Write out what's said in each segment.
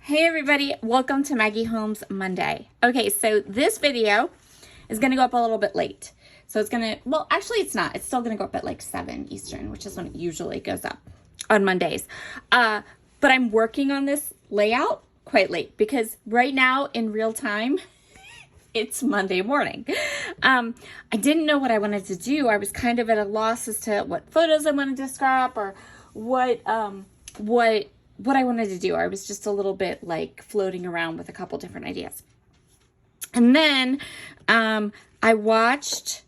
Hey everybody, welcome to Maggie Holmes Monday. Okay, so this video is going to go up a little bit late. So it's going to, well, actually it's not. It's still going to go up at like 7 Eastern, which is when it usually goes up on Mondays. But I'm working on this layout quite late because right now in real time, it's Monday morning. I didn't know what I wanted to do. I was kind of at a loss as to what photos I wanted to scrap or what I wanted to do. I was just a little bit like floating around with a couple different ideas. And then I watched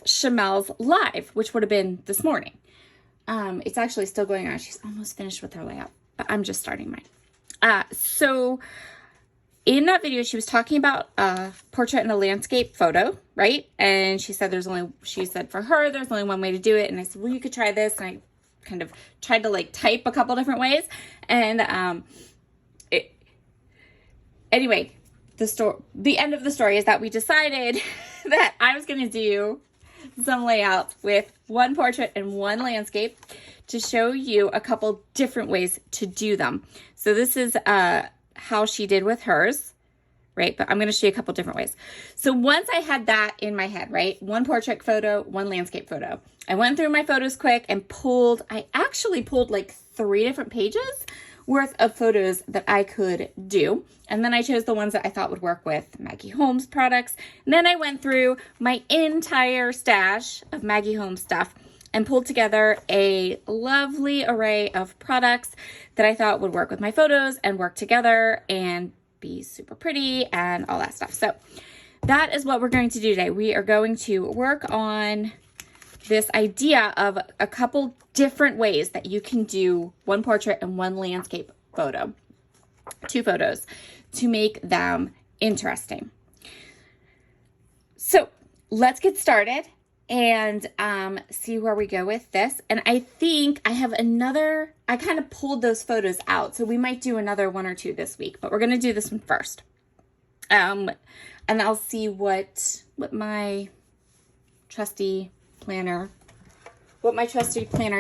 Shamel's live, which would have been this morning. It's actually still going on. She's almost finished with her layout, but I'm just starting mine. So in that video, she was talking about a portrait and a landscape photo, right? And she said she said for her, there's only one way to do it. And I said, well, you could try this. And I kind of tried to like type a couple different ways. And anyway, the end of the story is that we decided that I was going to do some layouts with one portrait and one landscape to show you a couple different ways to do them. So this is how she did with hers, right? But I'm going to show you a couple different ways. So once I had that in my head, right? One portrait photo, one landscape photo. I went through my photos quick and I actually pulled like 3 different pages worth of photos that I could do. And then I chose the ones that I thought would work with Maggie Holmes products. And then I went through my entire stash of Maggie Holmes stuff and pulled together a lovely array of products that I thought would work with my photos and work together and be super pretty and all that stuff. So that is what we're going to do today. We are going to work on this idea of a couple different ways that you can do one portrait and one landscape photo, 2 photos, to make them interesting. So let's get started and see where we go with this. And I think I have I kind of pulled those photos out. So we might do another 1 or 2 this week, but we're going to do this one first. And I'll see what my trusty planner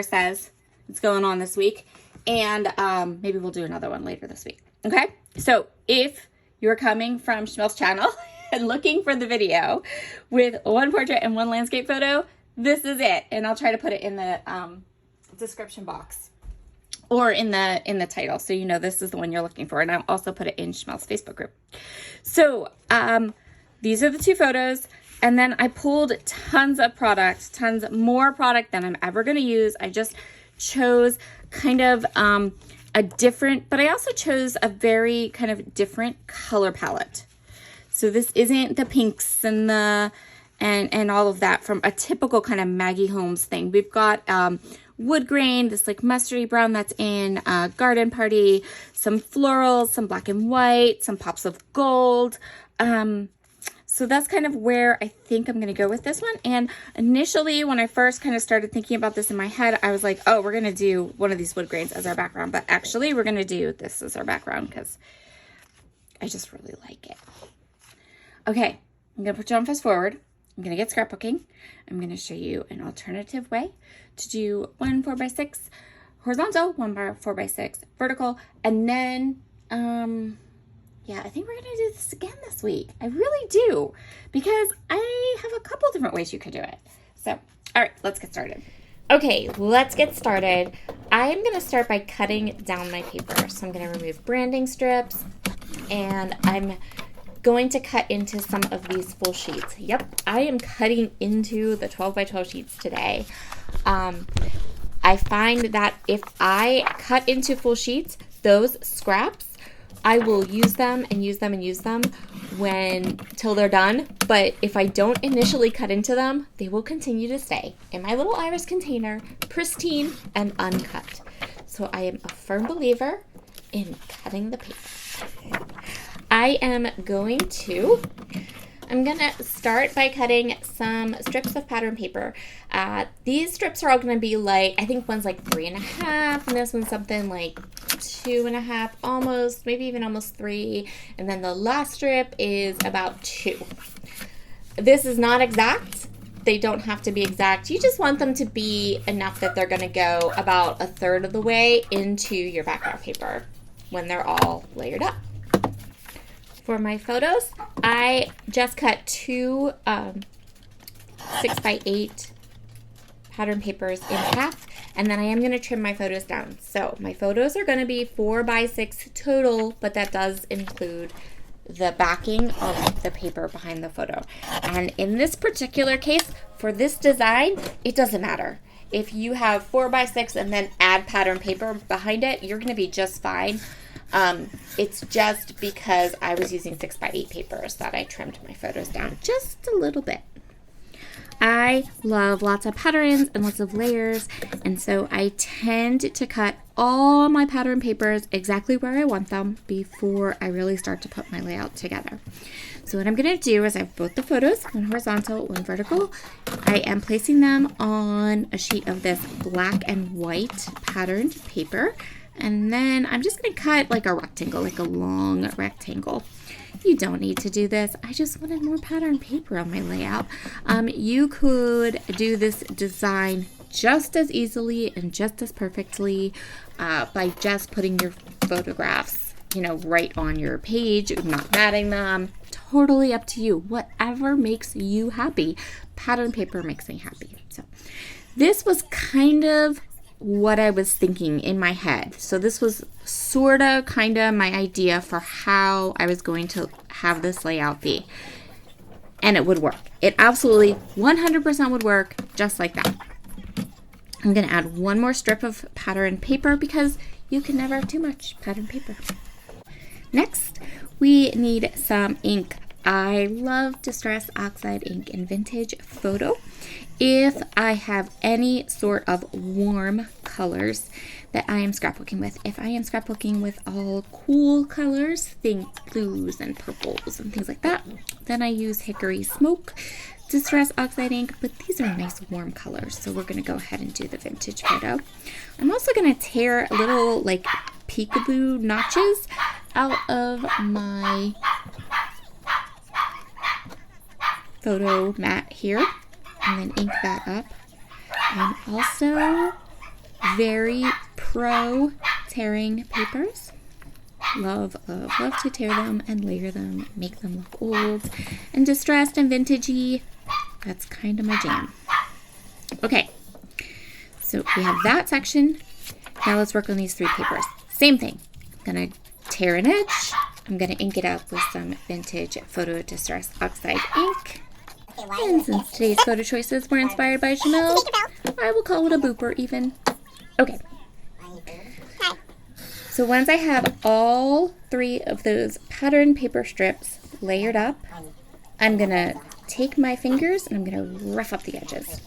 says it's going on this week. And maybe we'll do another one later this week. Okay. So if you're coming from Shmel's channel and looking for the video with one portrait and one landscape photo, this is it. And I'll try to put it in the description box or in the title, so you know this is the one you're looking for. And I'll also put it in Shmel's Facebook group. So these are the 2 photos. And then I pulled tons more product than I'm ever going to use. I just chose kind of a different, but I also chose a very kind of different color palette. So this isn't the pinks and and all of that from a typical kind of Maggie Holmes thing. We've got wood grain, this like mustardy brown that's in Garden Party, some florals, some black and white, some pops of gold. So that's kind of where I think I'm going to go with this one. And initially, when I first kind of started thinking about this in my head, I was like, oh, we're going to do one of these wood grains as our background. But actually, we're going to do this as our background because I just really like it. Okay, I'm going to put you on fast forward. I'm going to get scrapbooking. I'm going to show you an alternative way to do 1 4x6 horizontal, 1 4x6 vertical, and then yeah, I think we're going to do this again this week. I really do, because I have a couple different ways you could do it. So, all right, let's get started. Okay, let's get started. I'm going to start by cutting down my paper. So I'm going to remove branding strips, and I'm going to cut into some of these full sheets. Yep, I am cutting into the 12 by 12 sheets today. I find that if I cut into full sheets, those scraps, I will use them and use them and use them till they're done. But if I don't initially cut into them, they will continue to stay in my little iris container, pristine and uncut. So I am a firm believer in cutting the paper. I'm going to start by cutting some strips of pattern paper. These strips are all going to be like, I think one's like 3.5, and this one's something like 2.5, almost, maybe even almost 3. And then the last strip is about 2. This is not exact. They don't have to be exact. You just want them to be enough that they're going to go about 1/3 of the way into your background paper. when they're all layered up. For my photos, I just cut two 6x8 pattern papers in half, and then I am going to trim my photos down. So my photos are going to be 4x6 total, but that does include the backing of the paper behind the photo. And in this particular case, for this design, it doesn't matter. If you have 4x6 and then add pattern paper behind it, you're going to be just fine. It's just because I was using 6x8 papers that I trimmed my photos down just a little bit. I love lots of patterns and lots of layers, and so I tend to cut all my pattern papers exactly where I want them before I really start to put my layout together. So what I'm going to do is I have both the photos, one horizontal, one vertical. I am placing them on a sheet of this black and white patterned paper, and then I'm just going to cut like a rectangle, like a long rectangle. You don't need to do this. I just wanted more pattern paper on my layout. You could do this design just as easily and just as perfectly by just putting your photographs, right on your page, not matting them. Totally up to you. Whatever makes you happy. Pattern paper makes me happy. So this was kind of what I was thinking in my head. So this was sort of kind of my idea for how I was going to have this layout be. And it would work. It absolutely 100% would work just like that. I'm going to add one more strip of pattern paper because you can never have too much pattern paper. Next, we need some ink. I love Distress Oxide ink in Vintage Photo. If I have any sort of warm colors that I am scrapbooking with, if I am scrapbooking with all cool colors, think blues and purples and things like that, then I use Hickory Smoke Distress Oxide ink, but these are nice warm colors, so we're going to go ahead and do the Vintage Photo. I'm also going to tear little like peekaboo notches out of my photo mat here, and then ink that up. I'm also very pro tearing papers. Love to tear them and layer them, make them look old and distressed and vintagey. That's kind of my jam. Okay, so we have that section. Now let's work on these three papers. Same thing. I'm gonna tear an edge. I'm gonna ink it up with some Vintage Photo Distress Oxide ink. And since today's photo choices were inspired by Jamil, I will call it a booper even. Okay. So once I have all three of those pattern paper strips layered up, I'm going to take my fingers and I'm going to rough up the edges.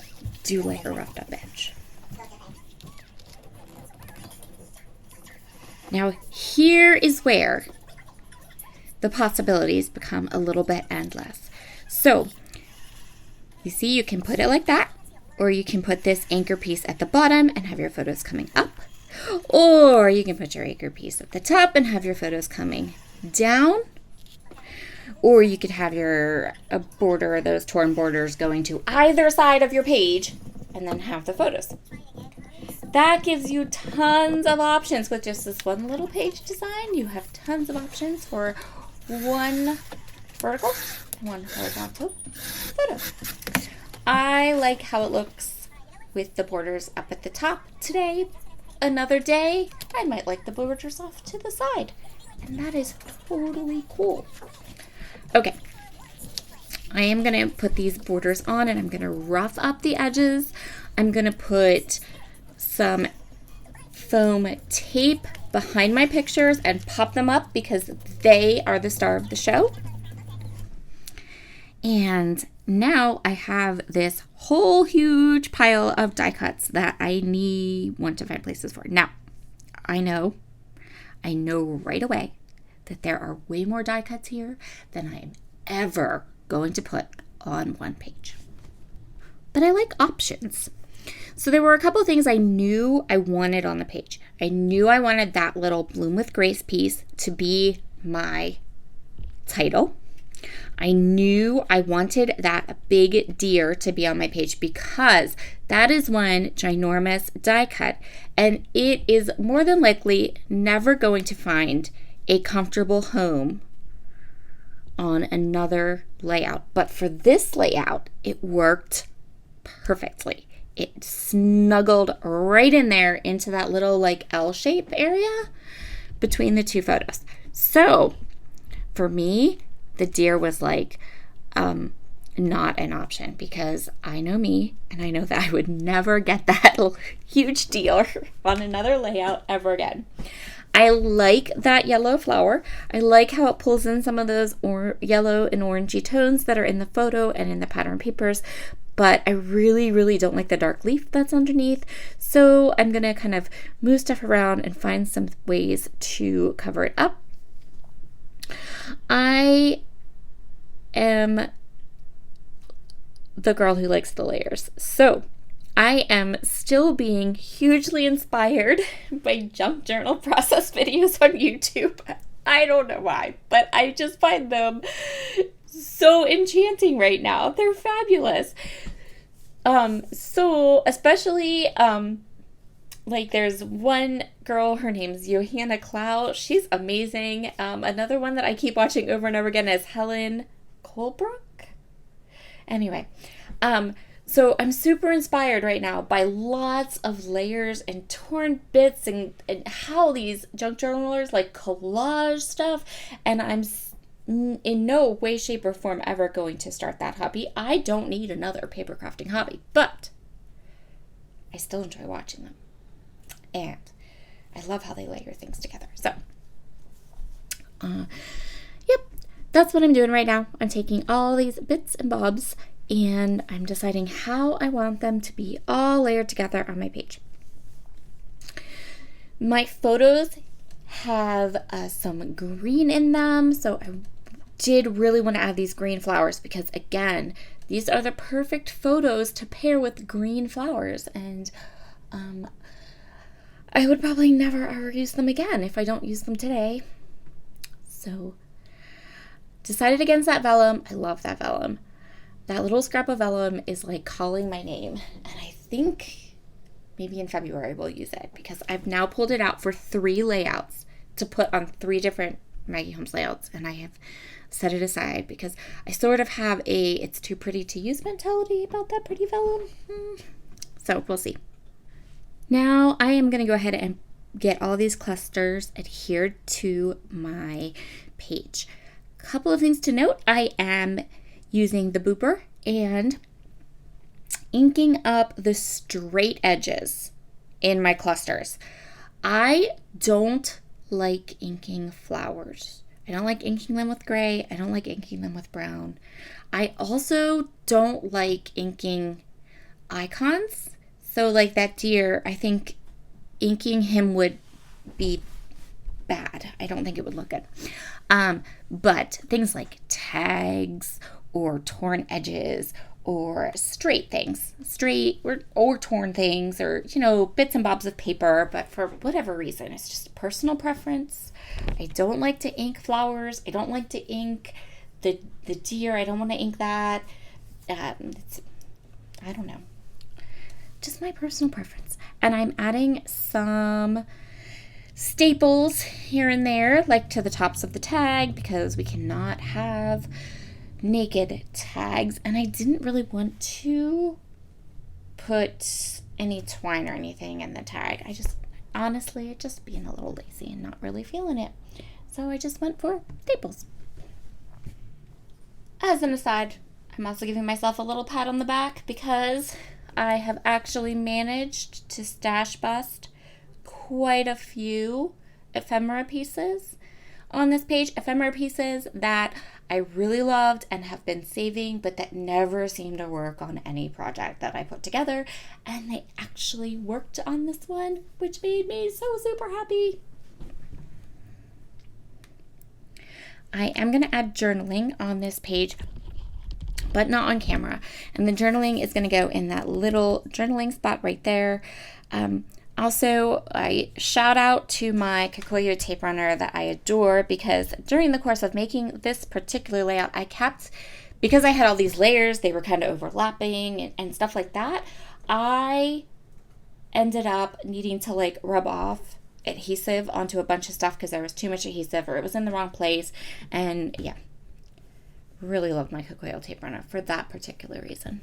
Do like a roughed up edge. Now here is where the possibilities become a little bit endless. So you see, you can put it like that, or you can put this anchor piece at the bottom and have your photos coming up, or you can put your anchor piece at the top and have your photos coming down, or you could have your border, those torn borders going to either side of your page and then have the photos. That gives you tons of options with just this one little page design. You have tons of options for one vertical, one horizontal photo. I like how it looks with the borders up at the top today. Another day, I might like the borders off to the side. And that is totally cool. Okay. I am going to put these borders on and I'm going to rough up the edges. I'm going to put some foam tape behind my pictures and pop them up because they are the star of the show. And now I have this whole huge pile of die cuts that I want to find places for. Now, I know right away that there are way more die cuts here than I am ever going to put on one page. But I like options. So there were a couple of things I knew I wanted on the page. I knew I wanted that little Bloom with Grace piece to be my title. I knew I wanted that big deer to be on my page because that is one ginormous die cut, and it is more than likely never going to find a comfortable home on another layout. But for this layout, it worked perfectly. It snuggled right in there into that little like L-shape area between the two photos. So for me, the deer was like not an option because I know me and I know that I would never get that huge deer on another layout ever again. I like that yellow flower. I like how it pulls in some of those yellow and orangey tones that are in the photo and in the pattern papers, but I really, really don't like the dark leaf that's underneath. So I'm going to kind of move stuff around and find some ways to cover it up. I am the girl who likes the layers. So I am still being hugely inspired by junk journal process videos on YouTube. I don't know why, but I just find them so enchanting right now. They're fabulous. So especially, like there's one girl, her name's Johanna Clow. She's amazing. Another one that I keep watching over and over again is Helen Colebrook. Anyway, so I'm super inspired right now by lots of layers and torn bits and how these junk journalers like collage stuff. And I'm in no way, shape, or form ever going to start that hobby. I don't need another paper crafting hobby, but I still enjoy watching them. And I love how they layer things together. So, yep, that's what I'm doing right now. I'm taking all these bits and bobs and I'm deciding how I want them to be all layered together on my page. My photos have some green in them, so I did really want to add these green flowers because, again, these are the perfect photos to pair with green flowers, and I would probably never ever use them again if I don't use them today. So, decided against that vellum. I love that vellum. That little scrap of vellum is like calling my name, and I think maybe in February we'll use it because I've now pulled it out for 3 layouts to put on 3 different Maggie Holmes layouts, and I have set it aside because I sort of have a it's too pretty to use mentality about that pretty vellum. So we'll see. Now I am going to go ahead and get all these clusters adhered to my page. A couple of things to note. I am using the booper and inking up the straight edges in my clusters. I don't like inking flowers. I don't like inking them with gray. I don't like inking them with brown. I also don't like inking icons. So like that deer, I think inking him would be bad. I don't think it would look good. But things like tags or torn edges or straight things, or torn things, or, bits and bobs of paper, but for whatever reason, it's just personal preference. I don't like to ink flowers. I don't like to ink the deer. I don't want to ink that. I don't know. Just my personal preference. And I'm adding some staples here and there, like to the tops of the tag, because we cannot have naked tags, and I didn't really want to put any twine or anything in the tag. I just being a little lazy and not really feeling it, so I just went for staples. As an aside, I'm also giving myself a little pat on the back because I have actually managed to stash bust quite a few ephemera pieces on this page, ephemera pieces that I really loved and have been saving, but that never seemed to work on any project that I put together, and they actually worked on this one, which made me so super happy. I am going to add journaling on this page, but not on camera, and the journaling is going to go in that little journaling spot right there. Also, I shout out to my Kikoyo tape runner that I adore, because during the course of making this particular layout, because I had all these layers, they were kind of overlapping and stuff like that, I ended up needing to like rub off adhesive onto a bunch of stuff because there was too much adhesive or it was in the wrong place. And yeah, really loved my Kikoyo tape runner for that particular reason.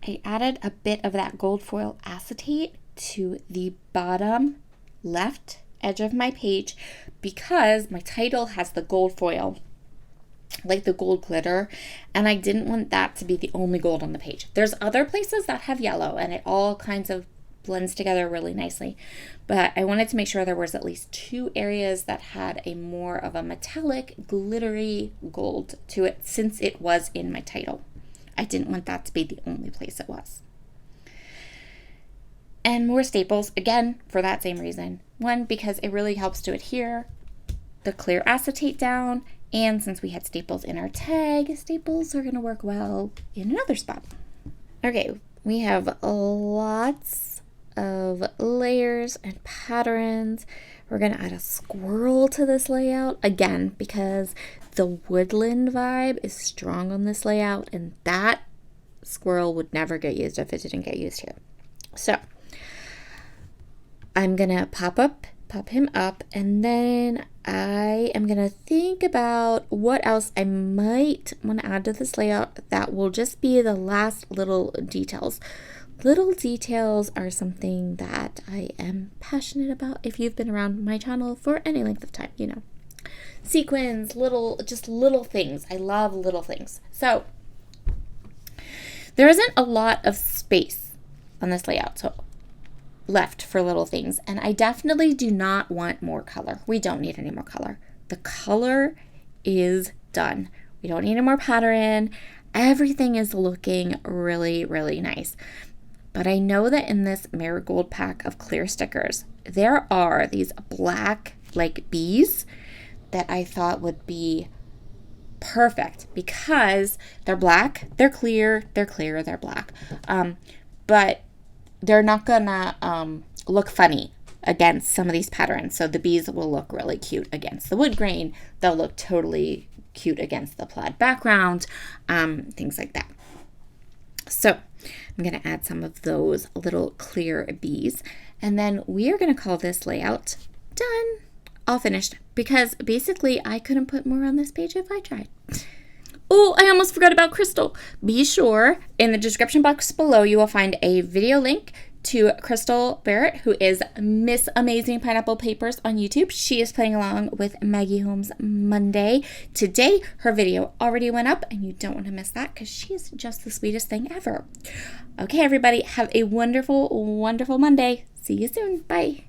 I added a bit of that gold foil acetate to the bottom left edge of my page because my title has the gold foil, like the gold glitter, and I didn't want that to be the only gold on the page. There's other places that have yellow and it all kinds of blends together really nicely, but I wanted to make sure there was at least 2 areas that had a more of a metallic glittery gold to it since it was in my title. I didn't want that to be the only place it was. And more staples, again, for that same reason. One, because it really helps to adhere the clear acetate down, and since we had staples in our tag, staples are going to work well in another spot. Okay, we have lots of layers and patterns. We're going to add a squirrel to this layout, again, because the woodland vibe is strong on this layout, and that squirrel would never get used if it didn't get used here. So I'm going to pop him up, and then I am going to think about what else I might want to add to this layout that will just be the last little details. Little details are something that I am passionate about if you've been around my channel for any length of time, you know. Sequins, little things. I love little things. So there isn't a lot of space on this layout, so left for little things, and I definitely do not want more color. We don't need any more color. The color is done. We don't need any more pattern. Everything is looking really, really nice. But I know that in this marigold pack of clear stickers, there are these black like bees that I thought would be perfect because they're black, they're clear, they're black. But they're not gonna look funny against some of these patterns. So the bees will look really cute against the wood grain. They'll look totally cute against the plaid background, things like that. So I'm gonna add some of those little clear bees, and then we are gonna call this layout done. All finished, because basically I couldn't put more on this page if I tried. Oh, I almost forgot about Crystal. Be sure in the description box below you will find a video link to Crystal Barrett, who is Miss Amazing Pineapple Papers on YouTube. She is playing along with Maggie Holmes Monday. Today, her video already went up, and you don't want to miss that because she's just the sweetest thing ever. Okay, everybody, have a wonderful, wonderful Monday. See you soon. Bye.